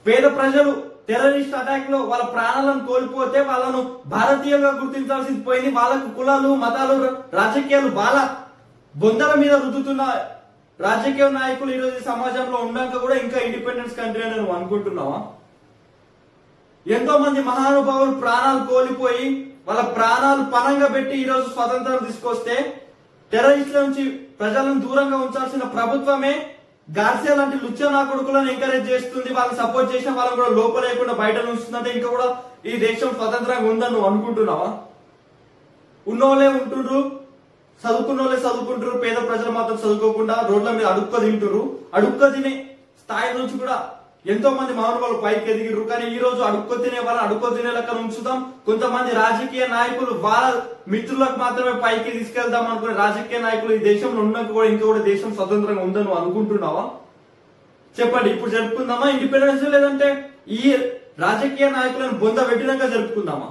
పేద ప్రజలు terrorist attack లో వాళ్ళ ప్రాణాలను కోల్పోతే వాళ్ళను భారతీయులుగా గుర్తించాల్సింది పోయింది. వాళ్ళకు కులాలు, మతాలు, రాజకీయాలు బాగా బొందల మీద రుద్దుతున్న రాజకీయ నాయకులు ఈరోజు సమాజంలో ఉన్నాక కూడా ఇంకా ఇండిపెండెన్స్ కంట్రీ అని నువ్వు అనుకుంటున్నావా? ఎంతో మంది మహానుభావులు ప్రాణాలు కోల్పోయి వాళ్ళ ప్రాణాలు పణంగా పెట్టి ఈరోజు స్వతంత్రం తీసుకొస్తే టెర్రరిస్టుల నుంచి ప్రజలను దూరంగా ఉంచాల్సిన ప్రభుత్వమే గార్సియా లాంటి లుచ్చ నా కొడుకులను ఎంకరేజ్ చేస్తుంది. వాళ్ళని సపోర్ట్ చేసిన వాళ్ళని కూడా లోపలేకుండా బయట ఉంచుతుందంటే ఇంకా కూడా ఈ దేశం స్వతంత్రంగా ఉందని నువ్వు అనుకుంటున్నావా? ఉన్నోళ్ళే ఉంటుండ్రు, చదువుకున్న వాళ్ళే చదువుకుంటారు, పేద ప్రజలు మాత్రం చదువుకోకుండా రోడ్ల మీద అడుక్క తినే స్థాయి నుంచి కూడా ఎంతో మంది మహానుభావులు పైకి ఎదిగిరు. కానీ ఈ రోజు అడుక్కో తినే వాళ్ళని అడుక్కో తినే లెక్క ఉంచుతాం. కొంతమంది రాజకీయ నాయకులు వాళ్ళ మిత్రులకు మాత్రమే పైకి తీసుకెళ్దాం అనుకునే రాజకీయ నాయకులు ఈ దేశంలో ఉన్నాక కూడా ఇంకా కూడా దేశం స్వతంత్రంగా ఉందని నువ్వు అనుకుంటున్నావా? చెప్పండి. ఇప్పుడు జరుపుకుందామా ఇండిపెండెన్స్, లేదంటే ఈ రాజకీయ నాయకులను బొంద పెట్టినాక జరుపుకుందామా?